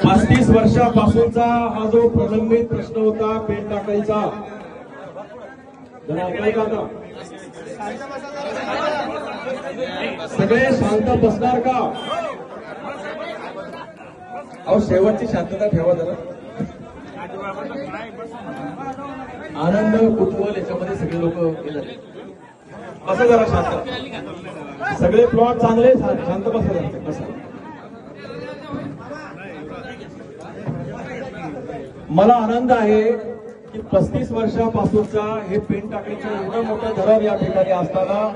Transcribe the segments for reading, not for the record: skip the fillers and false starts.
पस्तीस वर्षापासूनचा हा जो प्रलंबित प्रश्न होता पेन टाकायचा, जरा ऐकायला आता सगळे शांत बसणार का? अहो शेवटची शांतता ठेवा जरा. आनंद कुतूहल याच्यामध्ये सगळे लोक गेले. बसा जरा शांत. सगळे प्लॉट चांगले शांत बसा जरा बसा. मला आनंद आहे की 35 वर्षापासूनचा हे पेन टाकळीचं एवढं मोठं धरण या ठिकाणी असताना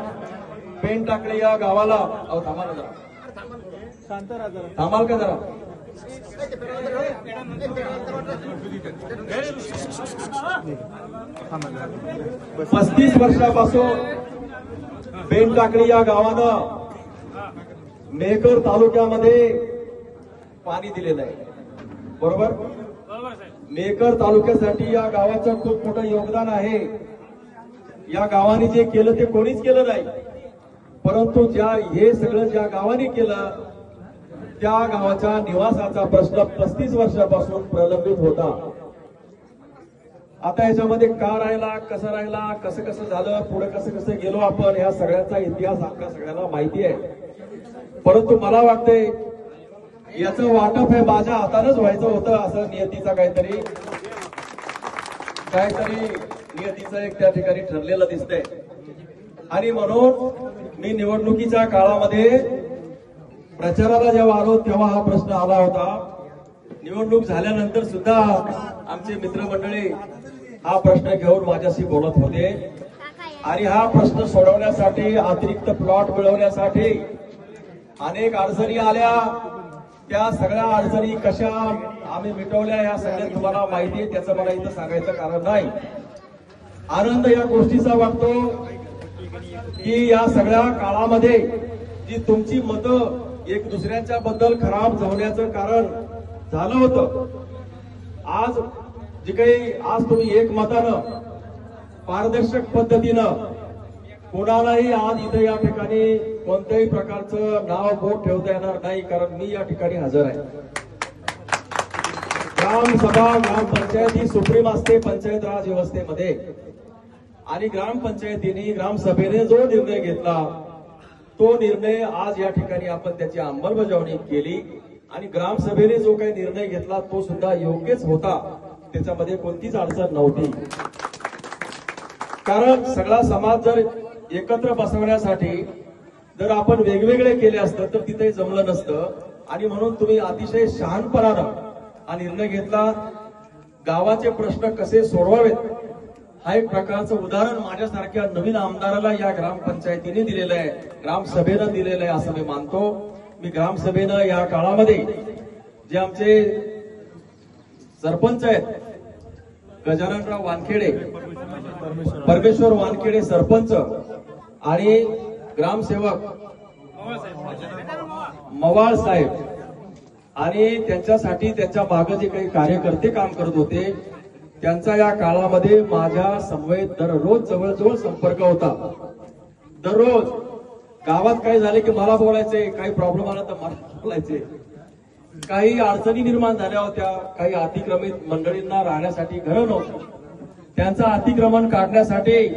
पेन टाकळी या गावाला अहो थांबाल जरा शांत राहा जरा थांबाल का जरा 35 वर्षापासून पेन टाकळी या गावानं मेहकर तालुक्यामध्ये पाणी दिलेलं आहे. बरोबर. मेहकर तालुक्यासाठी या गावाचं खूप मोठं योगदान आहे. या गावाने जे केलं ते कोणीच केलं नाही, परंतु हे सगळं ज्या गावाने केलं त्या गावाच्या निवासाचा प्रश्न 35 वर्षापासून प्रलंबित होता. आता याच्यामध्ये का राहिला, कसं राहिला, कसं कसं झालं, पुढे कसं कसं गेलो आपण, या सगळ्याचा इतिहास आपल्या सगळ्यांना माहिती आहे. परंतु मला वाटतंय याचं वाटप हे माझ्या हातानच व्हायचं होतं, असं नियतीचा काहीतरी नियतीचं एक त्या ठिकाणी ठरलेलं दिसतंय. आणि म्हणून मी निवडणुकीच्या काळामध्ये प्रचाराला जेव्हा आलो तेव्हा हा प्रश्न आला होता. निवडणूक झाल्यानंतर सुद्धा आमचे मित्रमंडळी हा प्रश्न घेऊन माझ्याशी बोलत होते. आणि हा प्रश्न सोडवण्यासाठी, अतिरिक्त प्लॉट मिळवण्यासाठी अनेक अडचणी आल्या. त्या सगळ्या अडचणी कशा आम्ही मिटवल्या या सगळ्या तुम्हाला माहिती आहे, त्याचं मला इथं सांगायचं कारण नाही. आनंद या गोष्टीचा वाटतो की या सगळ्या काळामध्ये जी तुमची मतं एक दुसऱ्यांच्या बद्दल खराब होण्याचं कारण झालं होतं, आज जे काही आज तुम्ही एक मतानं पारदर्शक पद्धतीनं कोणालाही आज इथे या ठिकाणी कोणत्याही प्रकारचं नाव बोट ठेवता येणार नाही, कारण मी या ठिकाणी हजर आहे. ग्रामसभा ग्रामपंचायत ही सुप्रीम असते पंचायत राज व्यवस्थेमध्ये. आणि ग्रामपंचायतीने ग्रामसभेने जो निर्णय घेतला तो निर्णय आज या ठिकाणी आपण त्याची अंमलबजावणी केली. आणि ग्रामसभेने जो काही निर्णय घेतला तो सुद्धा योग्यच होता, त्याच्यामध्ये कोणतीच अडचण नव्हती. कारण सगळा समाज जर एकत्र बसवण्यासाठी जर आपण वेगवेगळे केले असतं तर तिथे जमलं नसतं. आणि म्हणून तुम्ही अतिशय शहाणपणानं हा निर्णय घेतला. गावाचे प्रश्न कसे सोडवावेत हा एक प्रकारचं उदाहरण माझ्यासारख्या नवीन आमदाराला या ग्रामपंचायतीने दिलेलं आहे, ग्रामसभेनं दिलेलं आहे असं मी मानतो. मी ग्रामसभेनं या काळामध्ये जे आमचे सरपंच आहेत, गजाननराव वानखेडे, परमेश्वर वानखेडे सरपंच आणि ग्रामसेवक मवाळ साहेब आणि त्यांच्यासाठी त्यांच्या मागे जे काही कार्यकर्ते काम करत होते त्यांचा या काळामध्ये माझ्या समवेत दररोज जवळजवळ संपर्क होता. दररोज गावात काय झाले की मला बोलायचे, काही प्रॉब्लेम आला तर मला बोलायचे, काही अडचणी निर्माण झाल्या होत्या, काही अतिक्रमित मंडळींना राहण्यासाठी घरं नव्हती, त्यांचं अतिक्रमण काढण्यासाठी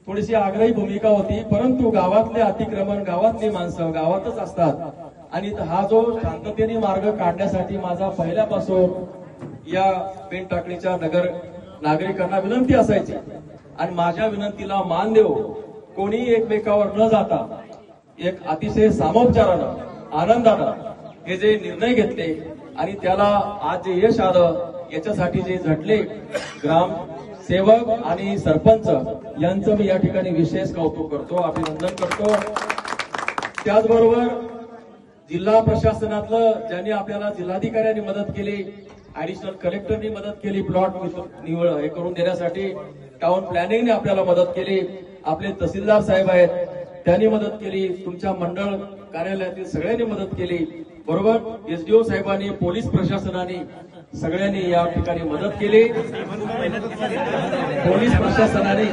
थोडीशी आग्रही भूमिका होती. परंतु गावातले अतिक्रमण, गावातली माणसं गावातच असतात. आणि हा जो शांततेने मार्ग काढण्यासाठी माझा पहिल्यापासून या पेन टाकळीच्या नगर नागरिकांना विनंती असायची. आणि माझ्या विनंतीला मान देऊ कोणी एकमेकावर न जाता एक अतिशय सामोपचारानं आनंदानं हे जे निर्णय घेतले आणि त्याला आज जे यश आलं याच्यासाठी जे झटले ग्रामसेवक आणि सरपंच यांचं मी या ठिकाणी विशेष कौतुक करतो, अभिनंदन करतो. त्याचबरोबर जिल्हा प्रशासनातलं ज्यांनी आपल्याला जिल्हाधिकाऱ्यांनी मदत केली ऍडिशनल कलेक्टरनी मदत केली, प्लॉट निवड हे करून देण्यासाठी टाउन प्लॅनिंगने आपल्याला मदत केली, आपले तहसीलदार साहेब आहेत त्यांनी मदत केली, तुमच्या मंडळ कार्यालयातील सगळ्यांनी मदत केली, बरोबर. एसडीओ साहेबांनी, पोलीस प्रशासनाने सगळ्यांनी या ठिकाणी मदत केली. पोलीस प्रशासनाने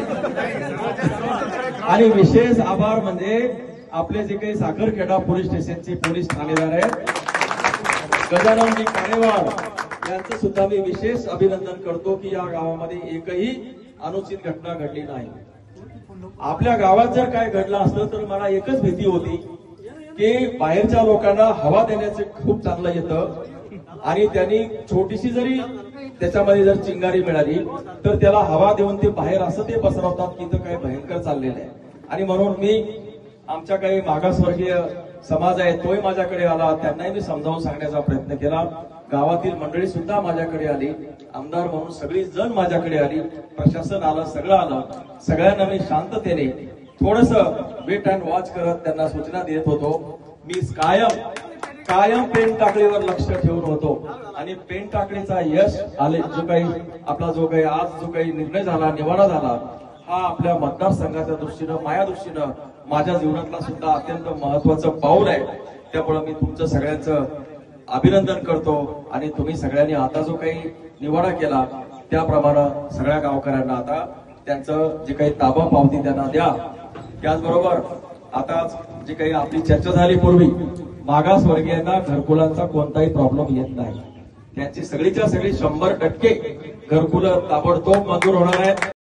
आणि विशेष आभार म्हणजे आपले जे काही साखरखेडा पोलीस स्टेशनचे पोलीस ठाणेदार आहेत गजाननजी काणेवाड यांचं सुद्धा मी विशेष अभिनंदन करतो की या गावामध्ये एकही अनुचित घटना घडली नाही. आपल्या गावात जर काय घडलं असतं तर मला एकच भीती होती की बाहेरच्या लोकांना हवा देण्याचे खूप चांगलं येतं आणि त्यांनी छोटीशी जरी त्याच्यामध्ये जर चिंगारी मिळाली तर त्याला हवा देऊन ते बाहेर असं ते पसरवतात की इथं काय भयंकर चाललेलं आहे. आणि म्हणून मी आमच्या काही मागासवर्गीय समाज आहे तोही माझ्याकडे आला, त्यांनाही मी समजावून सांगण्याचा प्रयत्न केला. गावातील मंडळी सुद्धा माझ्याकडे आली, आमदार म्हणून सगळी जण माझ्याकडे आली, प्रशासन आलं, सगळं आलं. सगळ्यांना मी शांततेने थोडंसं वेट अँड वॉच करत त्यांना सूचना देत होतो. मी कायम पेन टाकळीवर लक्ष ठेवून होतो आणि पेन टाकळीचा यश आले जो काही आज जो काही निर्णय झाला, निवाडा झाला, हा आपल्या मतदारसंघाच्या दृष्टीनं, माझ्या दृष्टीनं, माझ्या जीवनातला सुद्धा अत्यंत महत्वाचं पाऊल आहे. त्यामुळे मी तुमचं सगळ्यांचं अभिनंदन करतो आणि तुम्ही सगळ्यांनी आता जो काही निवाडा केला त्याप्रमाणे सगळ्या गावकऱ्यांना आता त्यांचं जे काही ताबा पावती त्यांना द्या. त्याचबरोबर आता जी काही आपली चर्चा झाली पूर्वी, मागासवर्गीयांना घरकुलांचा कोणताही प्रॉब्लेम येत नाही. त्यांची सगळीच्या सगळी 100% घरकुलं ताबडतोब मंजूर होणार आहेत.